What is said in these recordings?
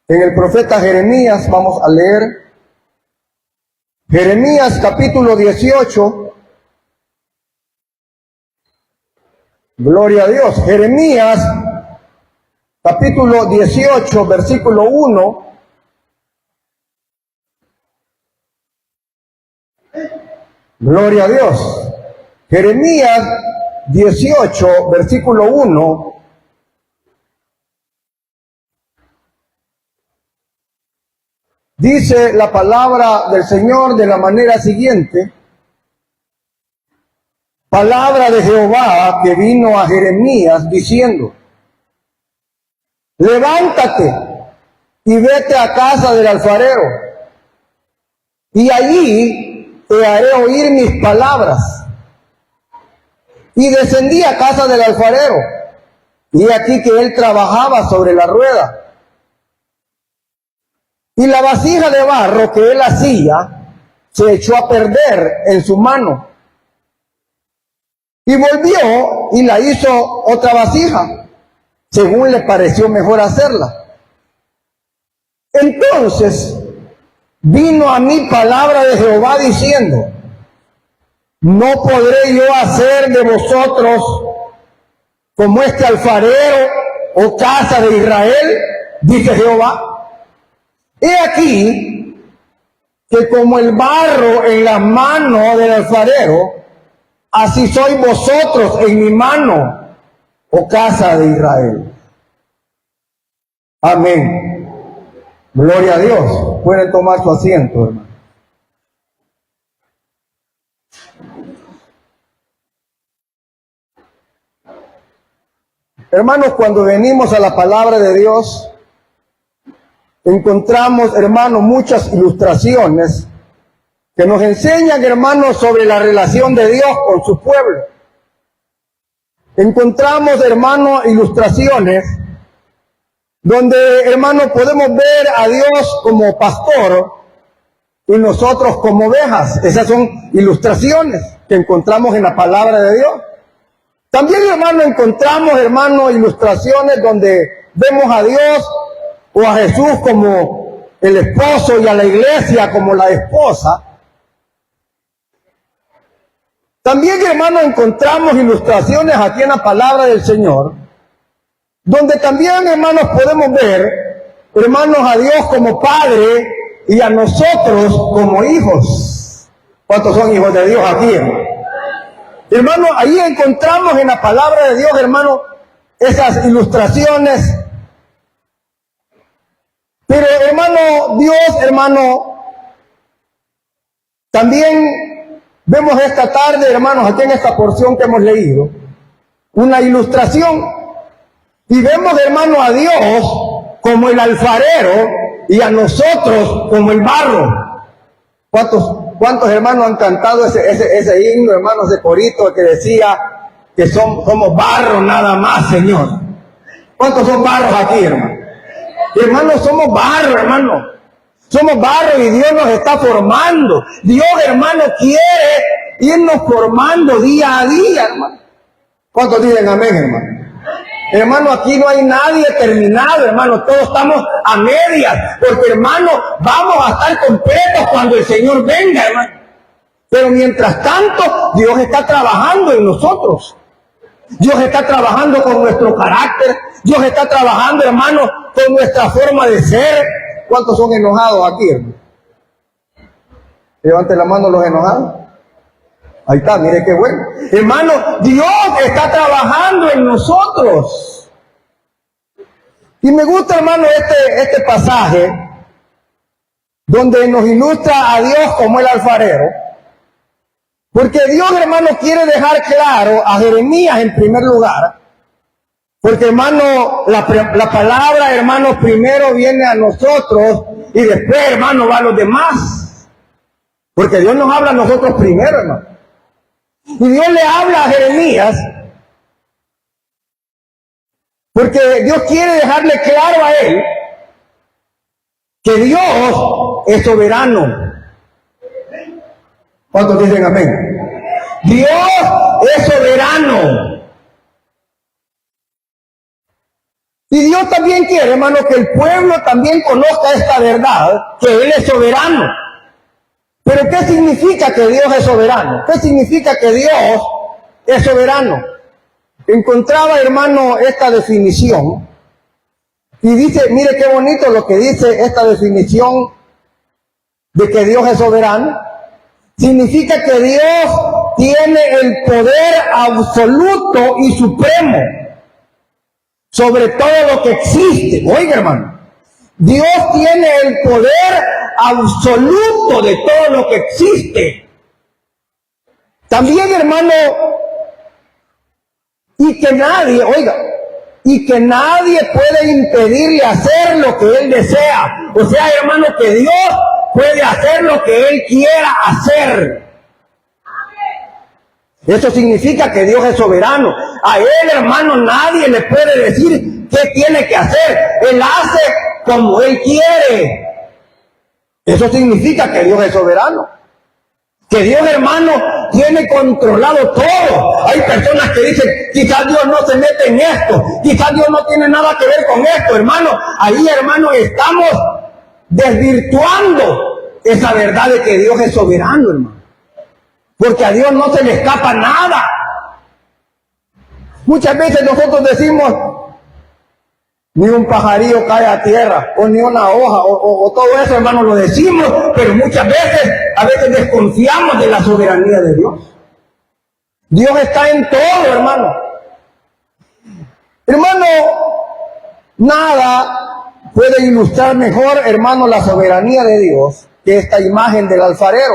En el profeta Jeremías, vamos a leer Jeremías capítulo 18. Gloria a Dios. Jeremías capítulo 18, versículo 1. Gloria a Dios. Jeremías 18, versículo 1. Dice la palabra del Señor de la manera siguiente. Palabra de Jehová que vino a Jeremías diciendo: levántate y vete a casa del alfarero, y allí te haré oír mis palabras. Y descendí a casa del alfarero, y aquí que él trabajaba sobre la rueda. Y la vasija de barro que él hacía se echó a perder en su mano. Y volvió y la hizo otra vasija, según le pareció mejor hacerla. Entonces vino a mí palabra de Jehová diciendo: no podré yo hacer de vosotros como este alfarero, o casa de Israel, dice Jehová. He aquí que como el barro en la mano del alfarero, así sois vosotros en mi mano, oh casa de Israel. Amén. Gloria a Dios. Pueden tomar su asiento, hermano. Hermanos, cuando venimos a la palabra de Dios, encontramos, hermanos, muchas ilustraciones que nos enseñan, hermanos, sobre la relación de Dios con su pueblo. Encontramos, hermanos, ilustraciones donde, hermanos, podemos ver a Dios como pastor y nosotros como ovejas. Esas son ilustraciones que encontramos en la palabra de Dios. También, hermanos, encontramos, hermanos, ilustraciones donde vemos a Dios o a Jesús como el esposo y a la iglesia como la esposa. También, hermanos, encontramos ilustraciones aquí en la palabra del Señor, donde también, hermanos, podemos ver, hermanos, a Dios como Padre y a nosotros como hijos. ¿Cuántos son hijos de Dios aquí, hermano? Hermanos, ahí encontramos en la palabra de Dios, hermanos, esas ilustraciones. Pero, hermano, Dios, hermano, también vemos esta tarde, hermanos, aquí en esta porción que hemos leído, una ilustración. Y vemos, hermano, a Dios como el alfarero y a nosotros como el barro. ¿Cuántos hermanos han cantado ese himno, hermanos, de corito que decía que somos barro nada más, Señor? ¿Cuántos son barros aquí, hermano? Hermanos, somos barro, hermano. Somos barro y Dios nos está formando. Dios, hermano, quiere irnos formando día a día, hermano. ¿Cuántos dicen amén, hermano? Hermano, aquí no hay nadie terminado, hermano. Todos estamos a medias. Porque, hermano, vamos a estar completos cuando el Señor venga, hermano. Pero mientras tanto, Dios está trabajando en nosotros. Dios está trabajando con nuestro carácter. Dios está trabajando, hermano, con nuestra forma de ser. ¿Cuántos son enojados aquí, hermano? Levanten la mano los enojados. Ahí está, mire qué bueno. Hermano, Dios está trabajando en nosotros. Y me gusta, hermano, este pasaje donde nos ilustra a Dios como el alfarero. Porque Dios, hermano, quiere dejar claro a Jeremías en primer lugar. Porque, hermano, la palabra, hermano, primero viene a nosotros y después, hermano, va a los demás. Porque Dios nos habla a nosotros primero, hermano. Y Dios le habla a Jeremías porque Dios quiere dejarle claro a él que Dios es soberano. ¿Cuántos dicen amén? Dios es soberano. Y Dios también quiere, hermano, que el pueblo también conozca esta verdad, que Él es soberano. Pero ¿qué significa que Dios es soberano? ¿Qué significa que Dios es soberano? Encontraba, hermano, esta definición. Y dice, mire qué bonito lo que dice esta definición de que Dios es soberano. Significa que Dios tiene el poder absoluto y supremo sobre todo lo que existe. Oiga, hermano, Dios tiene el poder absoluto de todo lo que existe. También, hermano, y que nadie puede impedirle hacer lo que Él desea. O sea, hermano, que Dios puede hacer lo que Él quiera hacer. Eso significa que Dios es soberano. A Él, hermano, nadie le puede decir qué tiene que hacer. Él hace como Él quiere. Eso significa que Dios es soberano. Que Dios, hermano, tiene controlado todo. Hay personas que dicen, quizás Dios no se mete en esto, quizás Dios no tiene nada que ver con esto, hermano. Ahí, hermano, estamos desvirtuando esa verdad de que Dios es soberano, hermano. Porque a Dios no se le escapa nada. Muchas veces nosotros decimos, ni un pajarillo cae a tierra, o ni una hoja, o todo eso, hermano, lo decimos, pero muchas veces, a veces desconfiamos de la soberanía de Dios. Dios está en todo, hermano. Hermano, nada puede ilustrar mejor, hermano, la soberanía de Dios que esta imagen del alfarero.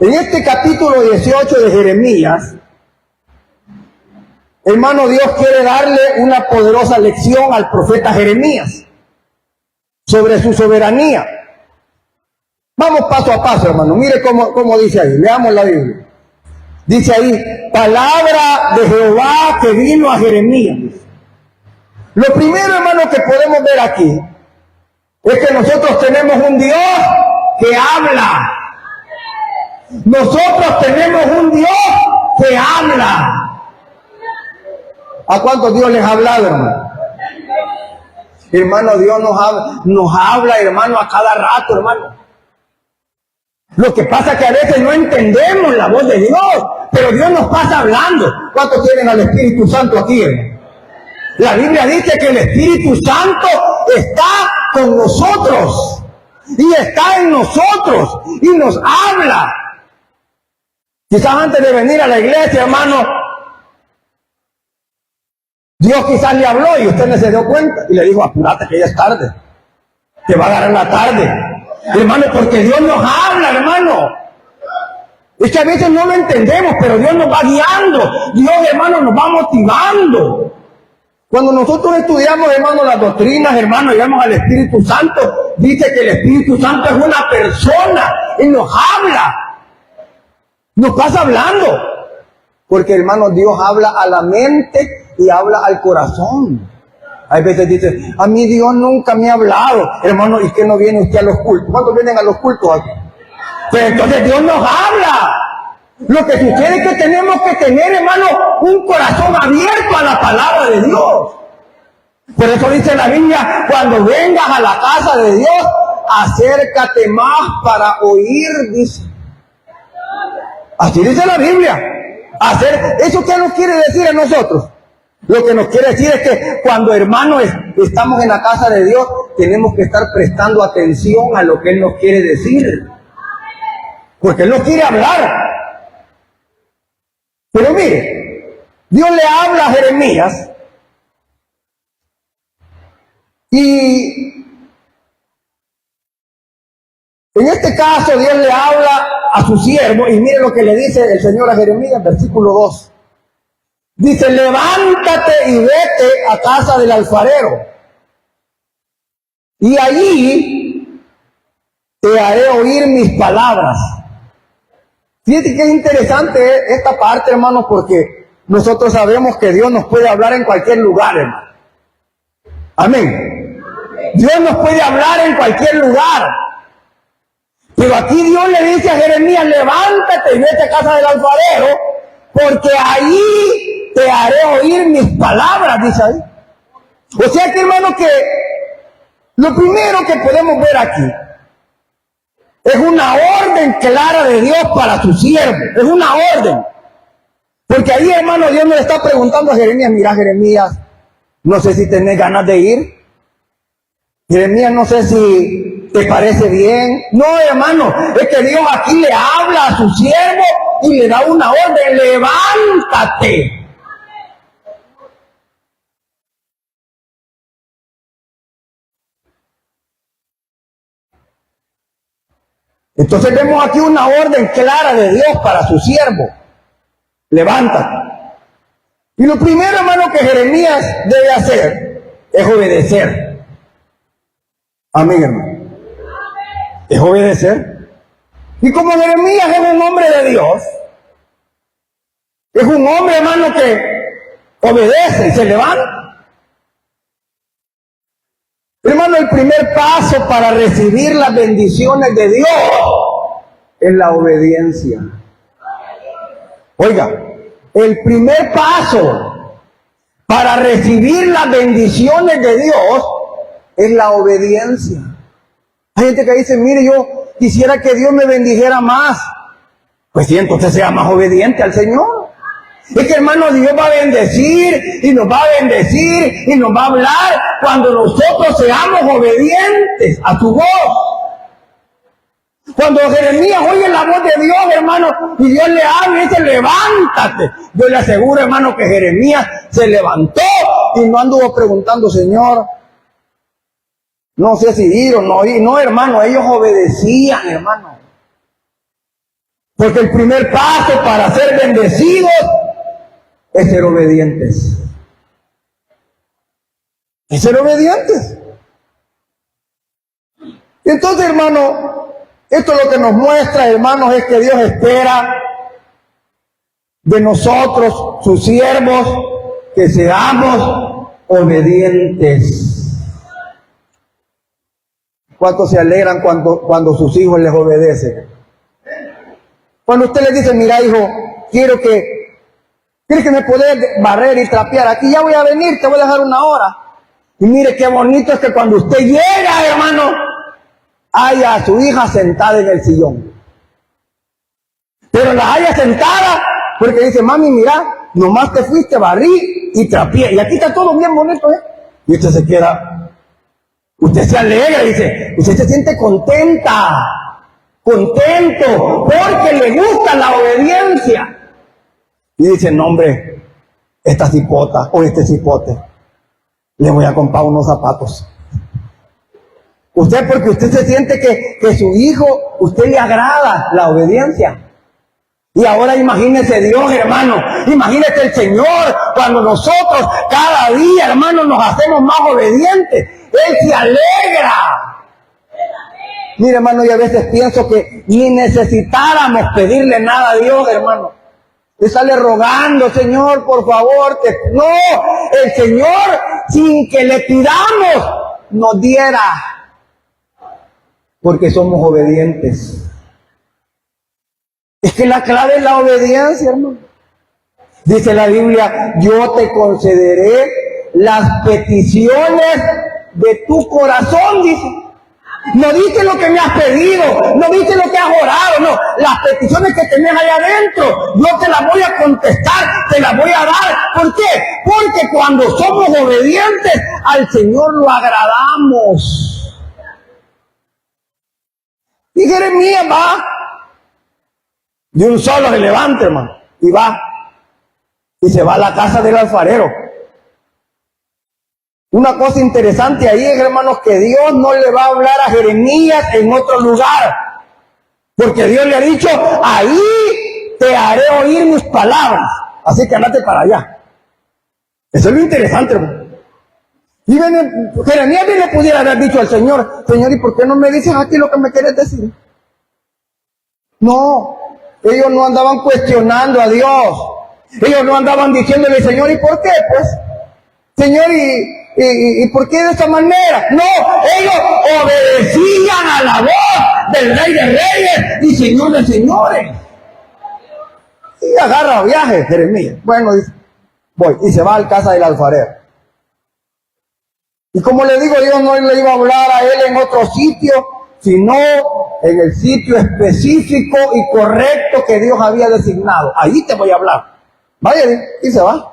En este capítulo 18 de Jeremías, hermano, Dios quiere darle una poderosa lección al profeta Jeremías sobre su soberanía. Vamos paso a paso, hermano. Mire cómo dice ahí. Leamos la Biblia. Dice ahí, palabra de Jehová que vino a Jeremías. Lo primero, hermano, que podemos ver aquí es que nosotros tenemos un Dios que habla. Nosotros tenemos un Dios que habla. ¿A cuántos Dios les ha hablado, hermano? Hermano, Dios nos habla, hermano, a cada rato, hermano. Lo que pasa es que a veces no entendemos la voz de Dios, pero Dios nos pasa hablando. ¿Cuántos tienen al Espíritu Santo aquí, hermano? La Biblia dice que el Espíritu Santo está con nosotros y está en nosotros y nos habla. Quizás antes de venir a la iglesia, hermano, Dios quizás le habló y usted no se dio cuenta y le dijo, apúrate que ya es tarde, te va a dar la tarde. Hermano, porque Dios nos habla, hermano. Es que a veces no lo entendemos, pero Dios nos va guiando. Dios, hermano, nos va motivando. Cuando nosotros estudiamos, hermano, las doctrinas, hermano, llegamos al Espíritu Santo, dice que el Espíritu Santo es una persona y nos habla. Nos pasa hablando. Porque, hermano, Dios habla a la mente y habla al corazón. Hay veces dice, a mí Dios nunca me ha hablado. Hermano, ¿y qué no viene usted a los cultos? ¿Cuántos vienen a los cultos aquí? Pero entonces Dios nos habla. Lo que sucede es que tenemos que tener, hermano, un corazón abierto a la palabra de Dios. Por eso dice la Biblia, cuando vengas a la casa de Dios, acércate más para oír, dice. Así dice la Biblia. ¿Eso qué nos quiere decir a nosotros? Lo que nos quiere decir es que cuando, hermanos, estamos en la casa de Dios, tenemos que estar prestando atención a lo que Él nos quiere decir. Porque Él nos quiere hablar. Pero mire, Dios le habla a Jeremías y en este caso Dios le habla a su siervo y mire lo que le dice el Señor a Jeremías, versículo 2. Dice, levántate y vete a casa del alfarero y allí te haré oír mis palabras. Fíjate que es interesante esta parte, hermano, porque nosotros sabemos que Dios nos puede hablar en cualquier lugar, hermano. Amén. Dios nos puede hablar en cualquier lugar. Pero aquí Dios le dice a Jeremías, levántate y vete a casa del alfarero, porque ahí te haré oír mis palabras, dice ahí. O sea que, hermano, que lo primero que podemos ver aquí es una orden clara de Dios para su siervo. Es una orden. Porque ahí, hermano, Dios me está preguntando a Jeremías, mira, Jeremías, no sé si tenés ganas de ir. Jeremías, no sé si te parece bien. No, hermano, es que Dios aquí le habla a su siervo y le da una orden, levántate. Entonces vemos aquí una orden clara de Dios para su siervo. Levántate. Y lo primero, hermano, que Jeremías debe hacer es obedecer. Amén, hermano. Es obedecer. Y como Jeremías es un hombre de Dios, es un hombre, hermano, que obedece y se levanta. Hermano, el primer paso para recibir las bendiciones de Dios es la obediencia. Oiga, el primer paso para recibir las bendiciones de Dios es la obediencia. Hay gente que dice, mire, yo quisiera que Dios me bendijera más. Pues sí, entonces sea más obediente al Señor. Es que, hermano, Dios va a bendecir y nos va a bendecir y nos va a hablar cuando nosotros seamos obedientes a su voz. Cuando Jeremías oye la voz de Dios, hermano, y Dios le habla y dice, levántate. Yo le aseguro, hermano, que Jeremías se levantó y no anduvo preguntando, Señor, no sé si ir o no ir. No, hermano, ellos obedecían, hermano. Porque el primer paso para ser bendecidos es ser obedientes. Es ser obedientes. Y entonces, hermano, esto lo que nos muestra, hermanos, es que Dios espera de nosotros, sus siervos, que seamos obedientes. ¿Cuántos se alegran cuando sus hijos les obedecen? Cuando usted les dice, mira, hijo, quiero que me puedas barrer y trapear, aquí ya voy a venir, te voy a dejar una hora. Y mire qué bonito es que cuando usted llega, hermano, haya a su hija sentada en el sillón. Pero la haya sentada porque dice, mami, mira, nomás te fuiste, barrí y trapeé. Y aquí está todo bien bonito, ¿eh? Y usted se queda, usted se alegra, dice, usted se siente contenta, contento, porque le gusta la obediencia. Y dice, no, hombre, esta cipota o este cipote, le voy a comprar unos zapatos. Usted, porque usted se siente que su hijo, usted le agrada la obediencia. Y ahora imagínese Dios, hermano, imagínese el Señor, cuando nosotros cada día, hermano, nos hacemos más obedientes, Él se alegra. Mire, hermano, yo a veces pienso que ni necesitáramos pedirle nada a Dios, hermano. Le sale rogando, Señor, por favor. No, el Señor, sin que le pidamos, nos diera. Porque somos obedientes. Es que la clave es la obediencia, hermano. Dice la Biblia, yo te concederé las peticiones de tu corazón, dice. No dice lo que me has pedido, no dice lo que has orado, no. Las peticiones que tenés allá adentro, yo te las voy a contestar, te las voy a dar. ¿Por qué? Porque cuando somos obedientes, al Señor lo agradamos. Y Jeremías va, de un solo se levanta, hermano, y va, y se va a la casa del alfarero. Una cosa interesante ahí es, hermanos, que Dios no le va a hablar a Jeremías en otro lugar, porque Dios le ha dicho, ahí te haré oír mis palabras, así que andate para allá. Eso es lo interesante, hermano. Y Jeremías bien le pudiera haber dicho al Señor, Señor, ¿y por qué no me dices aquí lo que me quieres decir? No, ellos no andaban cuestionando a Dios, ellos no andaban diciéndole, Señor, ¿y por qué? Pues, Señor, ¿y por qué de esa manera? No, ellos obedecían a la voz del Rey de Reyes y Señor de Señores. Y agarra viaje, Jeremías. Bueno, dice, voy, y se va a la casa del alfarero. Y como le digo, Dios no le iba a hablar a él en otro sitio, sino en el sitio específico y correcto que Dios había designado. Ahí te voy a hablar. Vaya, y se va.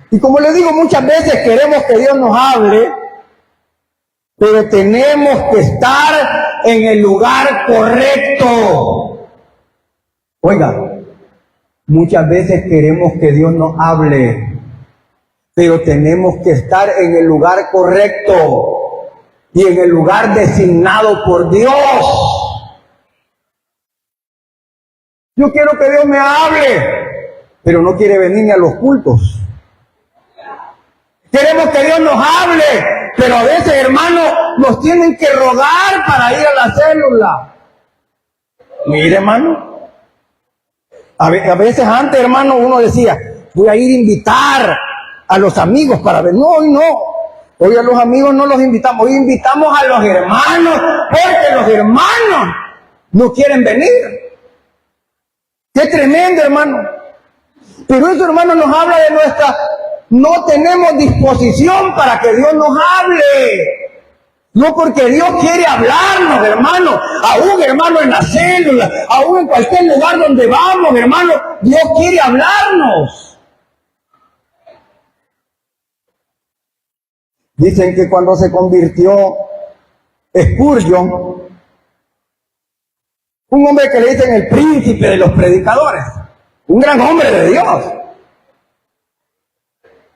Y como le digo, muchas veces queremos que Dios nos hable, pero tenemos que estar en el lugar correcto. Oiga, muchas veces queremos que Dios nos hable, pero tenemos que estar en el lugar correcto y en el lugar designado por Dios. Yo quiero que Dios me hable, pero no quiere venir ni a los cultos. Queremos que Dios nos hable, pero a veces, hermanos, nos tienen que rogar para ir a la célula. Mire, hermano, a veces antes, hermano, uno decía, voy a ir a invitar a los amigos para ver. No, hoy no. Hoy a los amigos no los invitamos. Hoy invitamos a los hermanos, porque los hermanos no quieren venir. Qué tremendo, hermano. Pero eso, hermano, nos habla de nuestra... No tenemos disposición para que Dios nos hable. No, porque Dios quiere hablarnos, hermano. Aún, hermano, en la célula, aún en cualquier lugar donde vamos, hermano, Dios quiere hablarnos. Dicen que cuando se convirtió Spurgeon, un hombre que le dicen el príncipe de los predicadores, un gran hombre de Dios.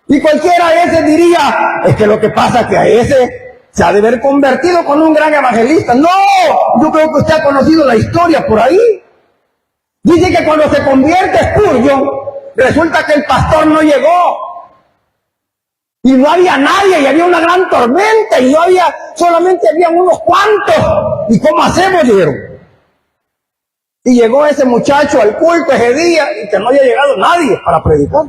Y cualquiera de ese diría, es que lo que pasa es que a ese se ha de haber convertido con un gran evangelista. No, yo creo que usted ha conocido la historia por ahí. Dice que cuando se convierte Spurgeon, resulta que el pastor no llegó. Y no había nadie, y había una gran tormenta, y solamente habían unos cuantos. ¿Y cómo hacemos? Dijeron. Y llegó ese muchacho al culto ese día, y que no había llegado nadie para predicar.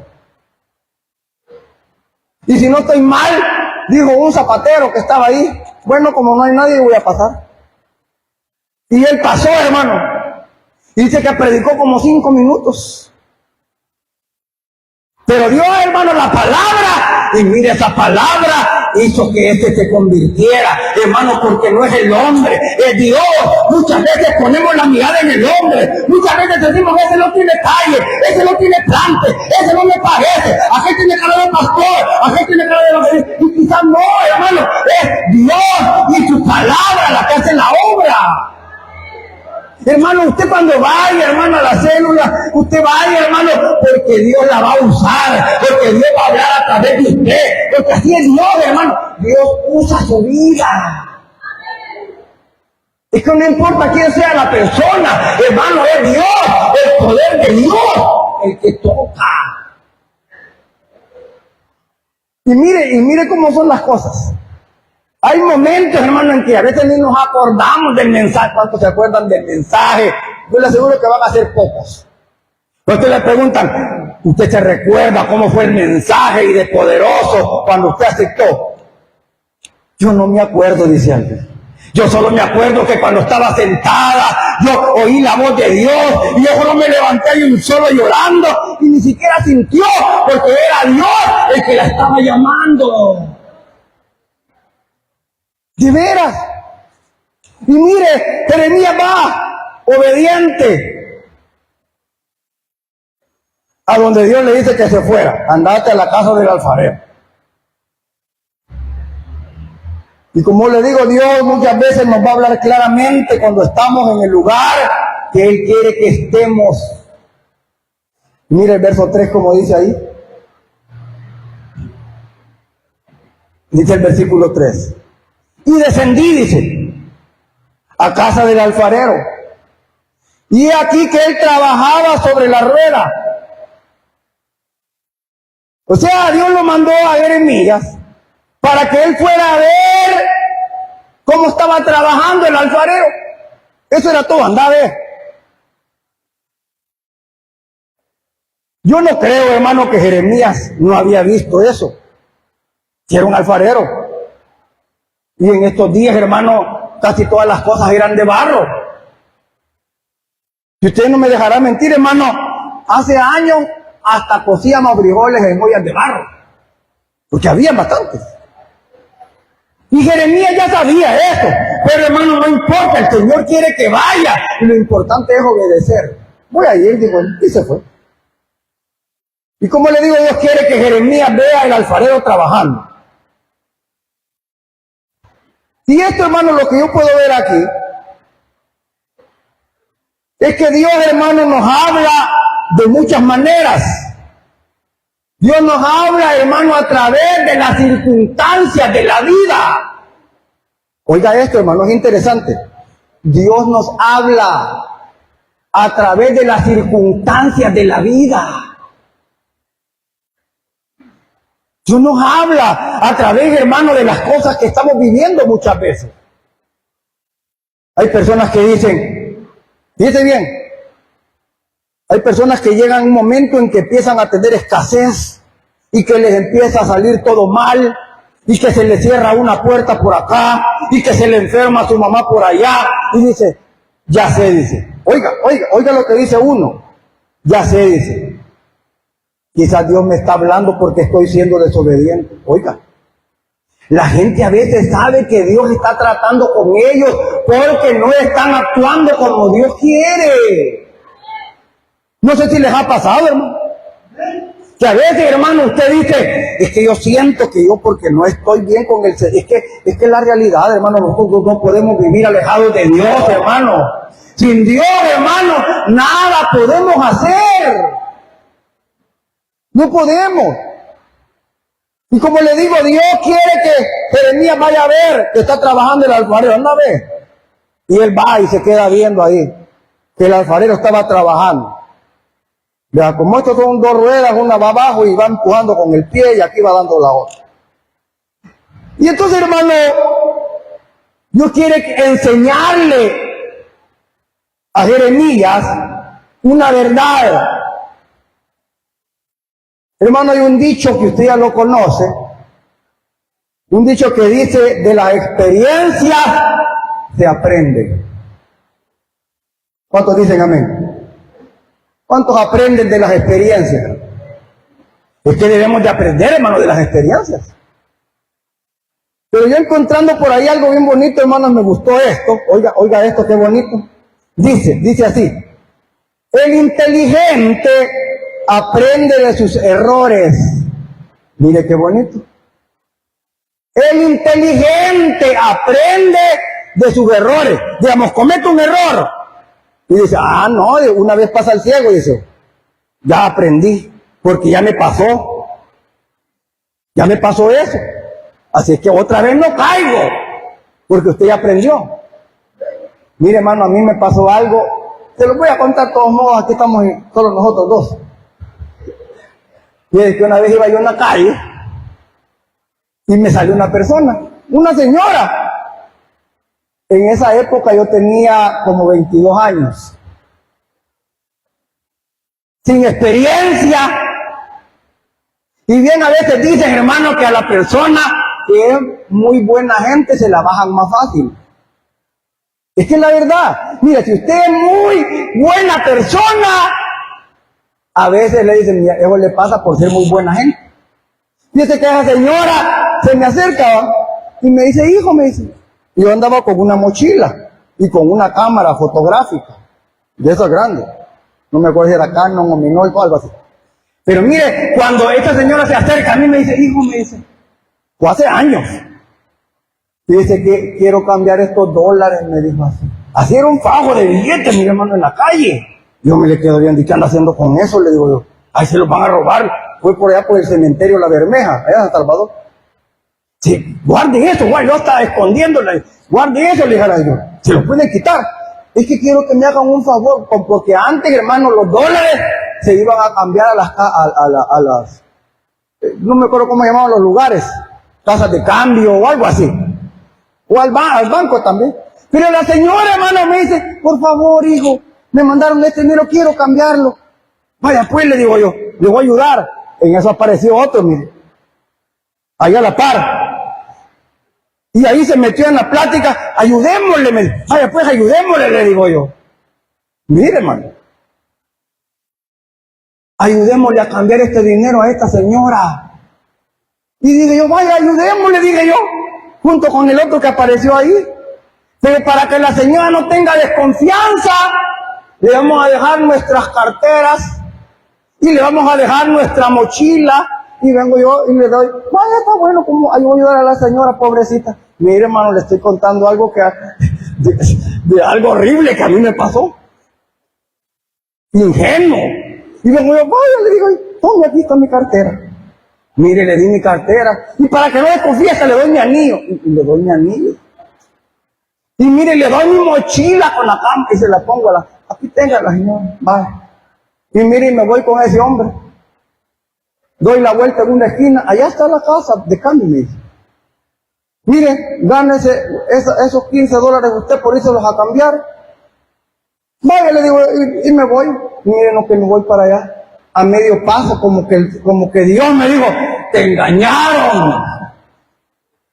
Y si no estoy mal, dijo un zapatero que estaba ahí, bueno, como no hay nadie, voy a pasar. Y él pasó, hermano. Y dice que predicó como 5 minutos. Pero dio, hermano, la palabra, y mire, esa palabra hizo que este se convirtiera, hermano, porque no es el hombre, es Dios. Muchas veces ponemos la mirada en el hombre, muchas veces decimos, ese no tiene talle, ese no tiene plante, ese no me parece, aquel tiene cara de pastor, aquel tiene cara de evangelista, y quizás no, hermano, es Dios y su palabra la que hace la obra. Hermano, usted cuando vaya, hermano, a la célula, usted vaya, hermano, porque Dios la va a usar, porque Dios va a hablar a través de usted, porque así es Dios, hermano. Dios usa su vida. Es que no importa quién sea la persona, hermano, es Dios, el poder de Dios, el que toca. Y mire cómo son las cosas. Hay momentos, hermano, en que a veces ni nos acordamos del mensaje. ¿Cuántos se acuerdan del mensaje? Yo le aseguro que van a ser pocos. Pero ustedes le preguntan, ¿usted se recuerda cómo fue el mensaje y de poderoso cuando usted aceptó? Yo no me acuerdo, dice alguien. Yo solo me acuerdo que cuando estaba sentada, yo oí la voz de Dios y yo solo me levanté y un solo llorando y ni siquiera sintió, porque era Dios el que la estaba llamando. De veras. Y mire, Jeremías va obediente a donde Dios le dice que se fuera. Andate a la casa del alfarero. Y como le digo, Dios muchas veces nos va a hablar claramente cuando estamos en el lugar que Él quiere que estemos. Mire el verso 3 como dice ahí. Dice el versículo 3. Y descendí, dice, a casa del alfarero. Y aquí que él trabajaba sobre la rueda. O sea, Dios lo mandó a Jeremías para que él fuera a ver cómo estaba trabajando el alfarero. Eso era todo, anda a ver. Yo no creo, hermano, que Jeremías no había visto eso. Si era un alfarero. Y en estos días, hermano, casi todas las cosas eran de barro. Si usted no me dejará mentir, hermano, hace años hasta cocíamos frijoles en ollas de barro. porque había bastantes. Y Jeremías ya sabía esto, pero hermano, no importa, el Señor quiere que vaya, y lo importante es obedecer. Voy a ir, digo, y se fue. Y como le digo, Dios quiere que Jeremías vea al alfarero trabajando. Y esto, hermano, lo que yo puedo ver aquí, es que Dios, hermano, nos habla de muchas maneras. Dios nos habla, hermano, a través de las circunstancias de la vida. Oiga esto, hermano, es interesante. Dios nos habla a través de las circunstancias de la vida. Dios nos habla a través, hermano, de las cosas que estamos viviendo muchas veces. Hay personas que dicen, fíjese bien, hay personas que llegan a un momento en que empiezan a tener escasez y que les empieza a salir todo mal y que se les cierra una puerta por acá y que se le enferma a su mamá por allá y dice, ya sé, dice, oiga lo que dice uno, ya sé, dice, quizás Dios me está hablando porque estoy siendo desobediente. Oiga, la gente a veces sabe que Dios está tratando con ellos porque no están actuando como Dios quiere. No sé si les ha pasado, hermano. Que a veces, hermano, usted dice, es que yo siento que yo porque no estoy bien con el Señor. Es que la realidad, hermano, nosotros no podemos vivir alejados de Dios, hermano. Sin Dios, hermano, nada podemos hacer. No podemos. Y como le digo, Dios quiere que Jeremías vaya a ver que está trabajando el alfarero. Anda a ver. Y él va y se queda viendo ahí que el alfarero estaba trabajando. Vea, como estos son dos ruedas, una va abajo y va empujando con el pie y aquí va dando la otra. Y entonces, hermano, Dios quiere enseñarle a Jeremías una verdad. Hermano, hay un dicho que usted ya lo conoce, un dicho que dice, de las experiencias se aprende. ¿Cuántos dicen amén? ¿Cuántos aprenden de las experiencias? Es que debemos de aprender, hermano, de las experiencias. Pero yo encontrando por ahí algo bien bonito, hermano, me gustó esto. Oiga esto, qué bonito. Dice así, el inteligente aprende de sus errores. Mire qué bonito. El inteligente aprende de sus errores. Digamos, comete un error. Y dice, no, una vez pasa el ciego y dice, ya aprendí, porque ya me pasó. Ya me pasó eso. Así es que otra vez no caigo, porque usted ya aprendió. Mire, hermano, a mí me pasó algo, se lo voy a contar de todos modos, aquí estamos solo nosotros dos. Mire, que una vez iba yo en la calle y me salió una persona, una señora. En esa época yo tenía como 22 años. Sin experiencia. Y bien a veces dicen, hermano, que a la persona que es muy buena gente se la bajan más fácil. Es que es la verdad. Mira, si usted es muy buena persona, a veces le dicen, eso le pasa por ser muy buena gente. Fíjese que esa señora se me acerca y me dice, hijo, me dice. Y yo andaba con una mochila y con una cámara fotográfica, de esas grandes. No me acuerdo si era Canon o Minolta o algo así. Pero mire, cuando esta señora se acerca a mí me dice, hijo, me dice, fue hace años. Dice que quiero cambiar estos dólares, me dijo así. Así era un fajo de billetes, mi hermano, en la calle. Yo me le quedo bien, ¿qué anda haciendo con eso? Le digo yo, ahí se los van a robar. Fue por allá por el cementerio La Bermeja, allá en San Salvador. Sí, guarden eso, yo estaba escondiéndola. Guarden eso, le dije a la señora. Se lo pueden quitar. Es que quiero que me hagan un favor, porque antes, hermano, los dólares se iban a cambiar a las no me acuerdo cómo llamaban los lugares, casas de cambio o algo así. O al banco también. Pero la señora, hermano, me dice, por favor, hijo, me mandaron este dinero, quiero cambiarlo. Vaya, pues, le digo yo, le voy a ayudar. En eso apareció otro, mire, allá a la par. Y ahí se metió en la plática, ayudémosle, me dice. Vaya, pues, ayudémosle, le digo yo. Mire, hermano, ayudémosle a cambiar este dinero a esta señora. Y dije yo, vaya, ayudémosle, dije yo, junto con el otro que apareció ahí. Pero para que la señora no tenga desconfianza, le vamos a dejar nuestras carteras y le vamos a dejar nuestra mochila. Y vengo yo y le doy, vaya, está bueno, como ayudo a ayudar a la señora, pobrecita. Mire, hermano, le estoy contando algo que de algo horrible que a mí me pasó. Ingenuo. Y vengo yo, vaya, le digo, tome, aquí está mi cartera. Mire, le di mi cartera. Y para que no desconfíe, le doy mi anillo. Y le doy mi anillo. Y mire, le doy mi mochila con la cama y se la pongo aquí tenga la señora, vaya. Y mire, me voy con ese hombre. Doy la vuelta en una esquina, allá está la casa de cambio, me dice. Mire, gánese esos $15, usted por eso los va a cambiar. Vaya, le digo, y me voy. Mire, no, que me voy para allá. A medio paso, como que Dios me dijo, te engañaron.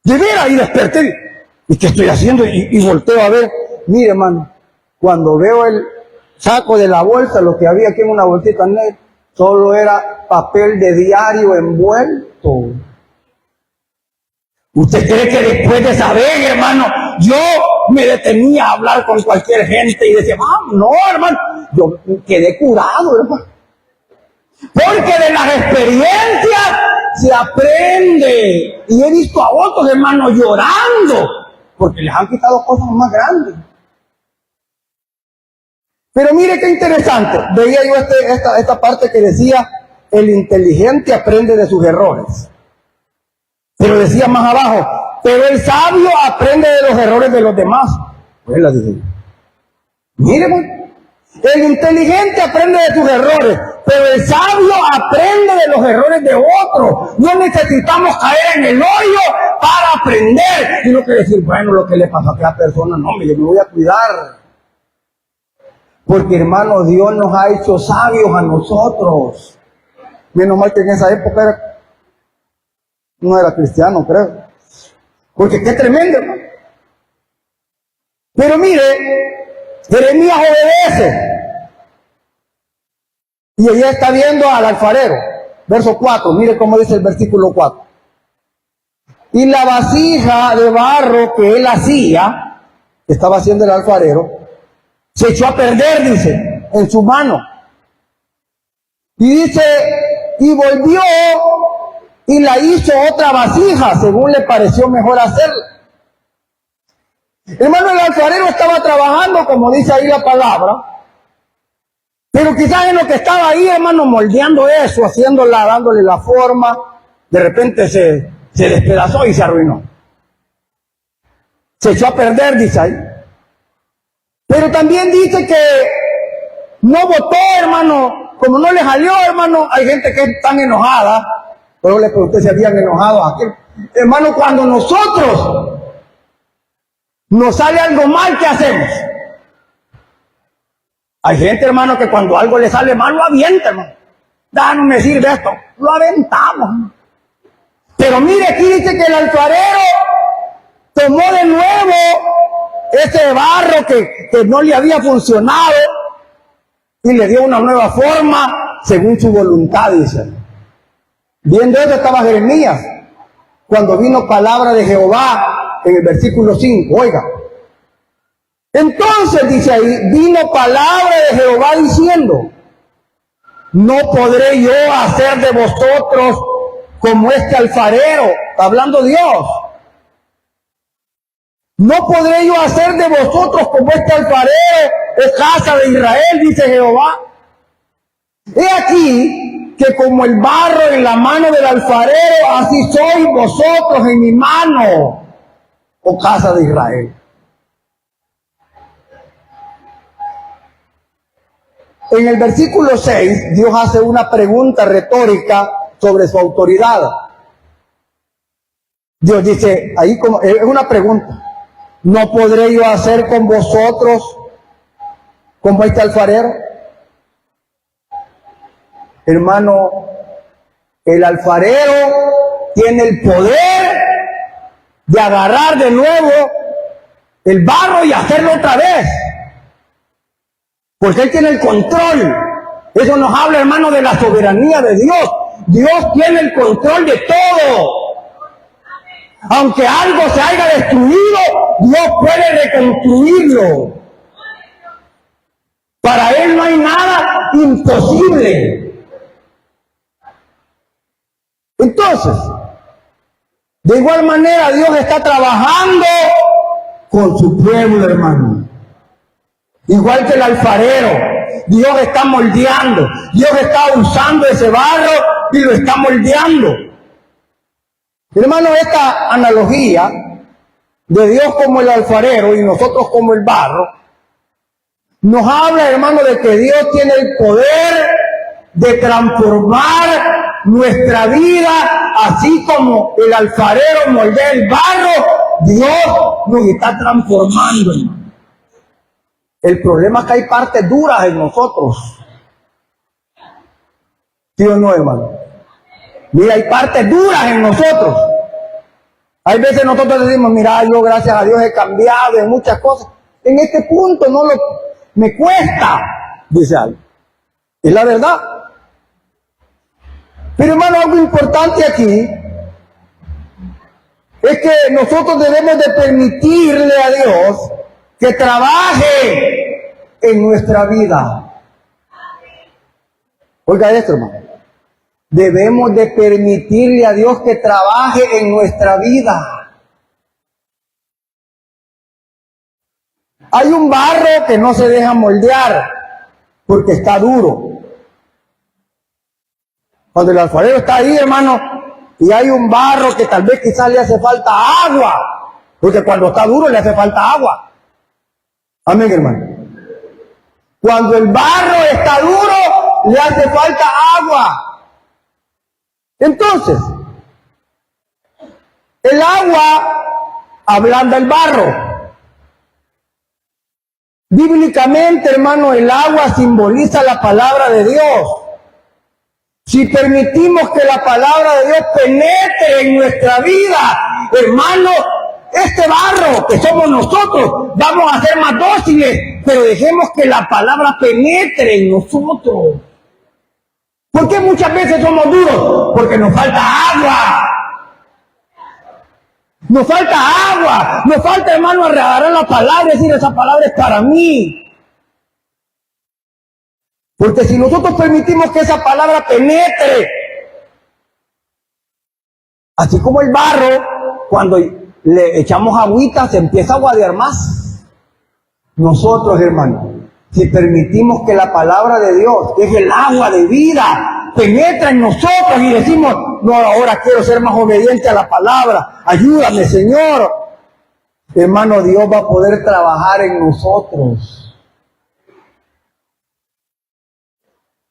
De veras, y desperté. ¿Y qué estoy haciendo? Y volteo a ver. Mire, hermano, cuando veo el saco de la bolsa, lo que había aquí en una bolsita negra, solo era papel de diario envuelto. ¿Usted cree que después de saber, hermano, yo me detenía a hablar con cualquier gente y decía, no, hermano, yo quedé curado, hermano? Porque de las experiencias se aprende. Y he visto a otros hermanos llorando porque les han quitado cosas más grandes. Pero mire qué interesante. Veía yo esta parte que decía, el inteligente aprende de sus errores. Pero decía más abajo, pero el sabio aprende de los errores de los demás. Pues la dije. Mire, pues, el inteligente aprende de sus errores, pero el sabio aprende de los errores de otros. No necesitamos caer en el hoyo para aprender, sino que decir, bueno, lo que le pasó a aquella persona, no, yo me voy a cuidar. Porque, hermano, Dios nos ha hecho sabios a nosotros. Menos mal que en esa época no era cristiano, creo. Porque qué tremendo, hermano. Pero mire, Jeremías obedece. Y ella está viendo al alfarero. Verso 4, mire cómo dice el versículo 4. Y la vasija de barro que él hacía, que estaba haciendo el alfarero, se echó a perder, dice, en su mano. Y dice, y volvió y la hizo otra vasija, según le pareció mejor hacerla. Hermano, el alfarero estaba trabajando, como dice ahí la palabra, pero quizás en lo que estaba ahí, hermano, moldeando eso, haciéndola, dándole la forma, de repente se despedazó y se arruinó. Se echó a perder, dice ahí. Pero también dice que no votó, hermano, como no le salió, hermano. Hay gente que es tan enojada, pero le pregunté si habían enojado a aquel. Hermano, cuando nosotros nos sale algo mal, ¿qué hacemos? Hay gente, hermano, que cuando algo le sale mal, lo avienta, hermano. No me sirve esto. Lo aventamos, hermano. Pero mire, aquí dice que el alfarero tomó de nuevo ese barro que no le había funcionado y le dio una nueva forma según su voluntad, dice. Viendo eso estaba Jeremías, cuando vino palabra de Jehová en el versículo 5, oiga. Entonces, dice ahí, vino palabra de Jehová diciendo, no podré yo hacer de vosotros como este alfarero, está hablando Dios. No podré yo hacer de vosotros como este alfarero, es casa de Israel, dice Jehová. He aquí que como el barro en la mano del alfarero, así sois vosotros en mi mano, oh casa de Israel. En el versículo 6, Dios hace una pregunta retórica sobre su autoridad. Dios dice, ahí como es una pregunta, ¿no podré yo hacer con vosotros como este alfarero? Hermano, el alfarero tiene el poder de agarrar de nuevo el barro y hacerlo otra vez. Porque Él tiene el control. Eso nos habla, hermano, de la soberanía de Dios. Dios tiene el control de todo. Aunque algo se haya destruido, Dios puede reconstruirlo. Para Él no hay nada imposible. Entonces, de igual manera, Dios está trabajando con su pueblo, hermano. Igual que el alfarero, Dios está moldeando. Dios está usando ese barro y lo está moldeando. Hermano, esta analogía de Dios como el alfarero y nosotros como el barro, nos habla, hermano, de que Dios tiene el poder de transformar nuestra vida, así como el alfarero moldea el barro, Dios nos está transformando, hermano. El problema es que hay partes duras en nosotros. ¿Sí o no, hermano? Mira, hay partes duras en nosotros. Hay veces nosotros decimos, mira, yo gracias a Dios he cambiado en muchas cosas. En este punto me cuesta, dice algo. Es la verdad. Pero hermano, algo importante aquí es que nosotros debemos de permitirle a Dios que trabaje en nuestra vida. Oiga esto, hermano. Debemos de permitirle a Dios que trabaje en nuestra vida. Hay un barro que no se deja moldear porque está duro. Cuando el alfarero está ahí, hermano, y hay un barro que tal vez quizás le hace falta agua, porque cuando está duro le hace falta agua. Amén, hermano. Cuando el barro está duro, le hace falta agua. Entonces, el agua ablanda el barro. Bíblicamente, hermano, el agua simboliza la palabra de Dios. Si permitimos que la palabra de Dios penetre en nuestra vida, hermano, este barro que somos nosotros, vamos a ser más dóciles, pero dejemos que la palabra penetre en nosotros. ¿Por qué muchas veces somos duros? Porque nos falta agua. Nos falta agua. Nos falta, hermano, agarrar la palabra y decir, esa palabra es para mí. Porque si nosotros permitimos que esa palabra penetre, así como el barro, cuando le echamos agüita, se empieza a aguadear más. Nosotros, hermano, si permitimos que la palabra de Dios, que es el agua de vida, penetra en nosotros y decimos, no, ahora quiero ser más obediente a la palabra, ayúdame, Señor. Hermano, Dios va a poder trabajar en nosotros.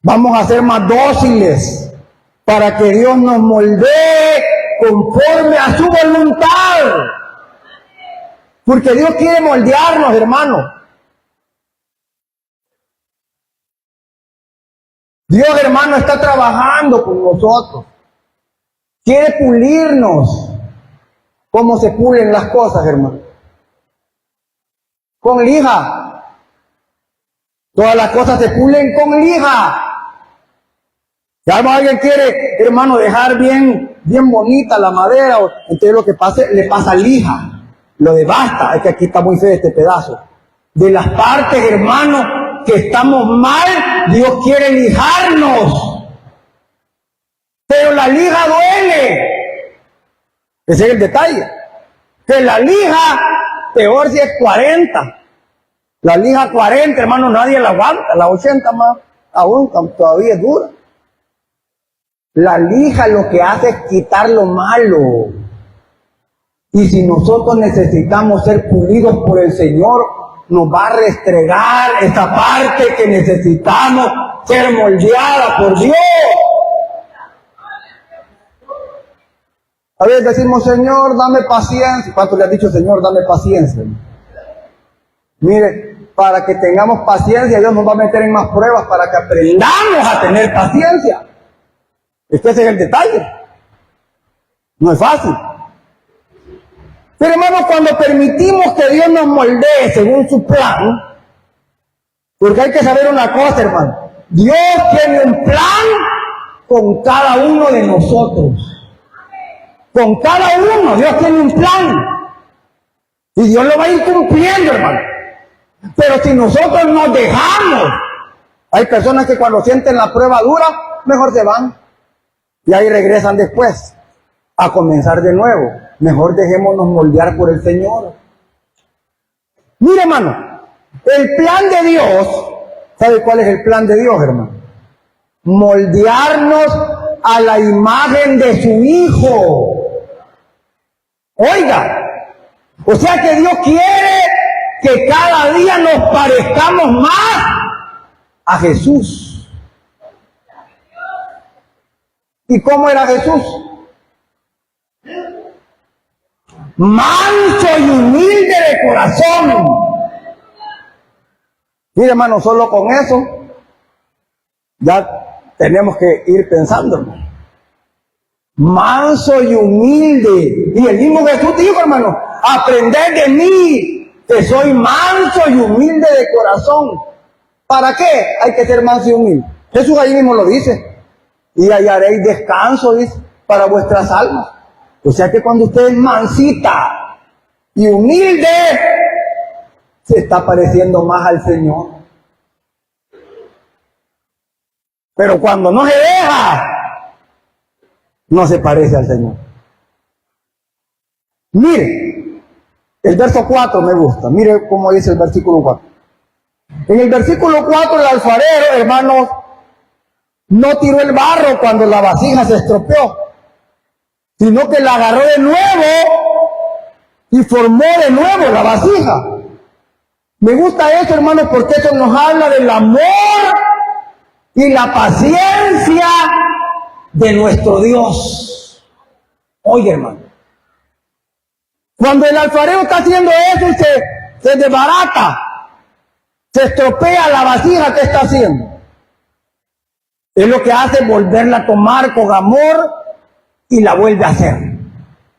Vamos a ser más dóciles para que Dios nos moldee conforme a su voluntad. Porque Dios quiere moldearnos, hermano. Dios, hermano, está trabajando con nosotros. Quiere pulirnos. ¿Cómo se pulen las cosas, hermano? Con lija. Todas las cosas se pulen con lija. Si alguien quiere, hermano, dejar bien bonita la madera, entonces lo que pasa, le pasa lija. Lo devasta. Es que aquí está muy feo este pedazo. De las partes, hermano, que estamos mal, Dios quiere lijarnos. Pero la lija duele. Ese es el detalle. Que la lija, peor si es 40. La lija 40, hermano, nadie la aguanta. La 80 más, aún todavía es dura. La lija lo que hace es quitar lo malo. Y si nosotros necesitamos ser pulidos por el Señor, nos va a restregar esa parte que necesitamos ser moldeada por Dios. A veces decimos, Señor, dame paciencia. ¿Cuánto le has dicho, Señor, dame paciencia? Mire, para que tengamos paciencia, Dios nos va a meter en más pruebas para que aprendamos a tener paciencia. Ese es el detalle. No es fácil. Pero hermano, cuando permitimos que Dios nos moldee según su plan, porque hay que saber una cosa, hermano. Dios tiene un plan con cada uno de nosotros. Con cada uno Dios tiene un plan. Y Dios lo va a ir cumpliendo, hermano. Pero si nosotros nos dejamos, hay personas que cuando sienten la prueba dura, mejor se van. Y ahí regresan después a comenzar de nuevo. Mejor dejémonos moldear por el Señor. Mire, hermano, el plan de Dios, ¿sabe cuál es el plan de Dios, hermano? Moldearnos a la imagen de su Hijo. Oiga, o sea que Dios quiere que cada día nos parezcamos más a Jesús. ¿Y cómo era Jesús? Manso y humilde de corazón. Mire, hermano, solo con eso ya tenemos que ir pensando. Manso y humilde. Y el mismo Jesús dijo, hermano, aprended de mí, que soy manso y humilde de corazón. ¿Para qué hay que ser manso y humilde? Jesús ahí mismo lo dice. Y hallaréis descanso, dice, para vuestras almas. O sea que cuando usted es mansita y humilde, se está pareciendo más al Señor. Pero cuando no se deja, no se parece al Señor. Mire, el verso 4 me gusta. Mire cómo dice el versículo 4. En el versículo 4 el alfarero, hermanos, no tiró el barro cuando la vasija se estropeó, sino que la agarró de nuevo y formó de nuevo la vasija. Me gusta eso, hermanos, porque eso nos habla del amor y la paciencia de nuestro Dios. Oye, hermano, cuando el alfarero está haciendo eso y se desbarata, se estropea la vasija que está haciendo, es lo que hace volverla a tomar con amor y la vuelve a hacer.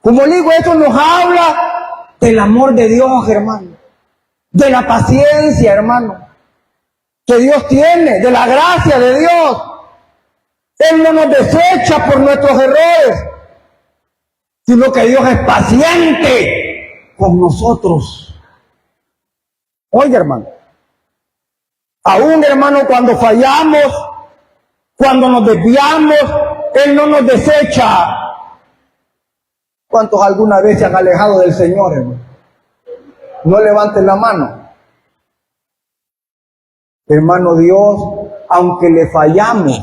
Como digo, eso nos habla del amor de Dios, hermano, de la paciencia, hermano, que Dios tiene, de la gracia de Dios. Él no nos desecha por nuestros errores, sino que Dios es paciente con nosotros. Oye, hermano, aún, hermano, cuando fallamos, cuando nos desviamos, Él no nos desecha. ¿Cuántos alguna vez se han alejado del Señor, hermano? No levanten la mano. Hermano, Dios, aunque le fallamos,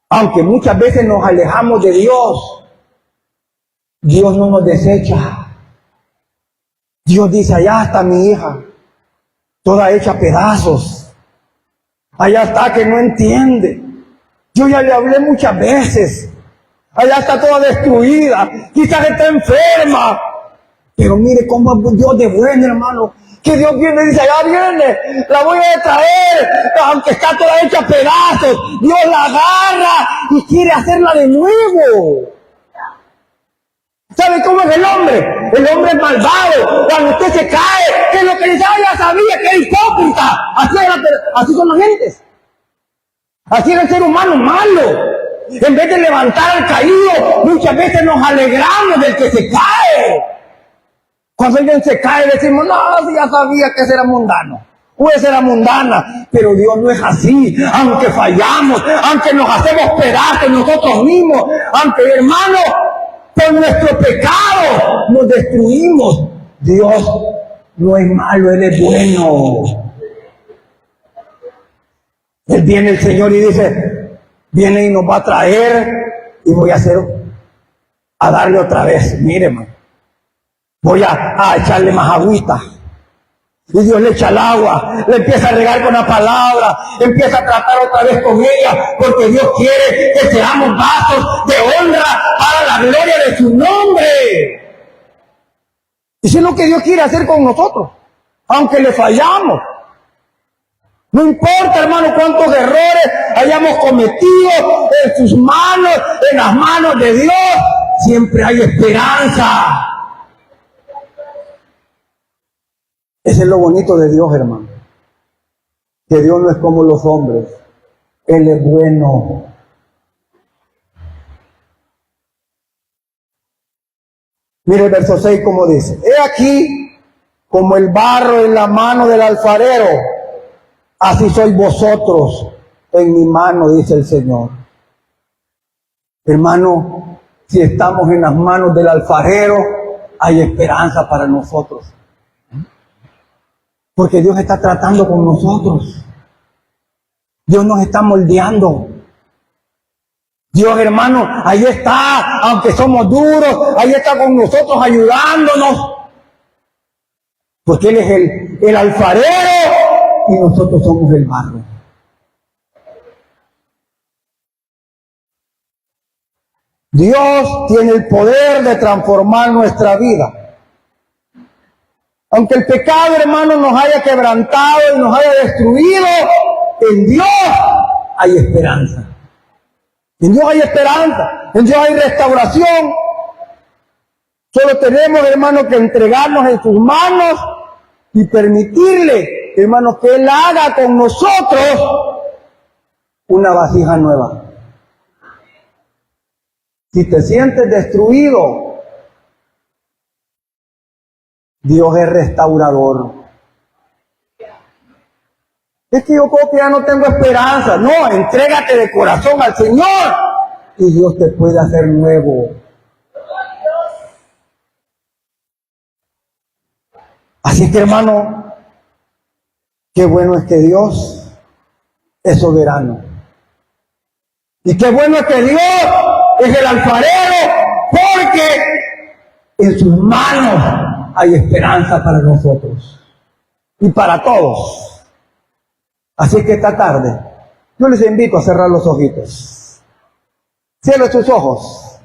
aunque muchas veces nos alejamos de Dios, Dios no nos desecha. Dios dice, allá está mi hija, toda hecha pedazos. Allá está que no entiende. Yo ya le hablé muchas veces. Allá está toda destruida. Quizás está enferma. Pero mire cómo es Dios de bueno, hermano. Que Dios viene y dice, allá viene, la voy a traer. Aunque está toda hecha pedazos, Dios la agarra y quiere hacerla de nuevo. ¿Sabe cómo es el hombre? El hombre es malvado. Cuando usted se cae, ¿qué es lo que dice? Ya sabía que era hipócrita. Así son las gentes. Así es el ser humano malo. En vez de levantar al caído, muchas veces nos alegramos del que se cae. Cuando alguien se cae, decimos, no, si ya sabía que ese era mundano. O esa era mundana. Pero Dios no es así. Aunque fallamos, aunque nos hacemos pedazos nosotros mismos, aunque, hermano, por nuestro pecado nos destruimos. Dios no es malo, Él es bueno. Él viene el Señor y dice, viene y nos va a traer y voy a darle otra vez. Mire, hermano, voy a echarle más agüita. Y Dios le echa el agua, le empieza a regar con la palabra, empieza a tratar otra vez con ella, porque Dios quiere que seamos vasos de honra para la gloria de su nombre. Y eso es lo que Dios quiere hacer con nosotros, aunque le fallamos. No importa, hermano, cuántos errores hayamos cometido en sus manos, en las manos de Dios, siempre hay esperanza. Ese es lo bonito de Dios, hermano. Que Dios no es como los hombres. Él es bueno. Mire el verso 6 como dice: he aquí como el barro en la mano del alfarero, así sois vosotros en mi mano, dice el Señor. Hermano, si estamos en las manos del alfarero, hay esperanza para nosotros. Porque Dios está tratando con nosotros. Dios nos está moldeando. Dios, hermano, ahí está, aunque somos duros, ahí está con nosotros ayudándonos. Porque Él es el alfarero y nosotros somos el barro. Dios tiene el poder de transformar nuestra vida. Aunque el pecado, hermano, nos haya quebrantado y nos haya destruido, en Dios hay esperanza. En Dios hay esperanza. En Dios hay restauración. Solo tenemos, hermano, que entregarnos en sus manos y permitirle, hermano, que Él haga con nosotros una vasija nueva. Si te sientes destruido, Dios es restaurador. Es que yo creo que ya no tengo esperanza. No, entrégate de corazón al Señor y Dios te puede hacer nuevo. Así que, hermano, qué bueno es que Dios es soberano. Y qué bueno es que Dios es el alfarero, porque en sus manos hay esperanza para nosotros y para todos. Así que esta tarde yo les invito a cerrar los ojitos. Cierren sus ojos.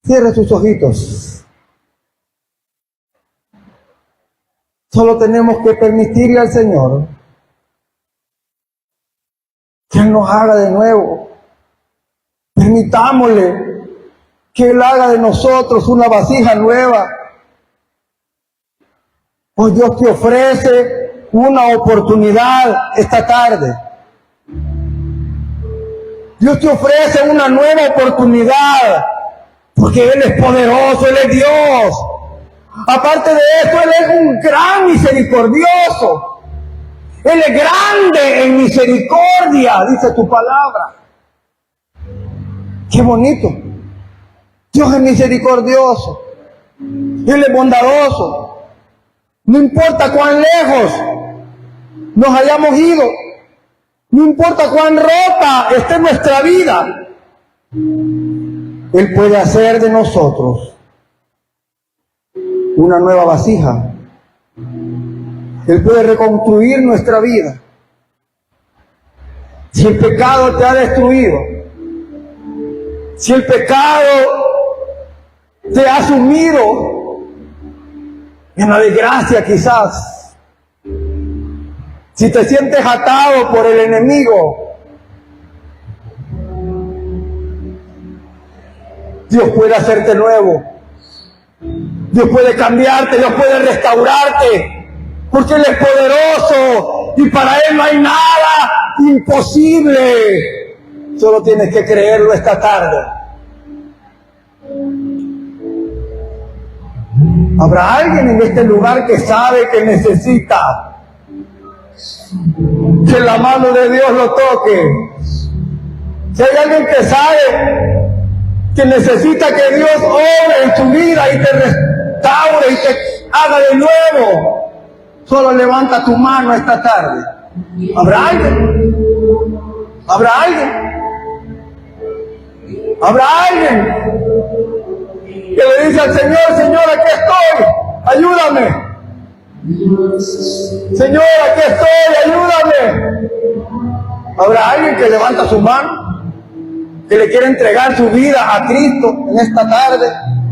Cierre sus ojitos. Solo tenemos que permitirle al Señor que Él nos haga de nuevo. Permitámosle que Él haga de nosotros una vasija nueva. Pues Dios te ofrece una oportunidad esta tarde. Dios te ofrece una nueva oportunidad, porque Él es poderoso, Él es Dios. Aparte de eso, Él es un gran misericordioso. Él es grande en misericordia, dice tu palabra. Qué bonito. Dios es misericordioso. Él es bondadoso. No importa cuán lejos nos hayamos ido, no importa cuán rota esté nuestra vida, Él puede hacer de nosotros una nueva vasija. Él puede reconstruir nuestra vida. Si el pecado te ha destruido, si el pecado te ha sumido en la desgracia quizás, si te sientes atado por el enemigo, Dios puede hacerte nuevo. Dios puede cambiarte, Dios puede restaurarte, porque Él es poderoso y para Él no hay nada imposible. Solo tienes que creerlo esta tarde. ¿Habrá alguien en este lugar que sabe que necesita que la mano de Dios lo toque? Si hay alguien que sabe que necesita que Dios obre en tu vida y te restaure y te haga de nuevo, solo levanta tu mano esta tarde. ¿Habrá alguien? ¿Habrá alguien? ¿Habrá alguien que le dice al Señor: Señor, aquí estoy, ayúdame? Señor, aquí estoy, ayúdame. ¿Habrá alguien que levanta su mano, que le quiere entregar su vida a Cristo en esta tarde?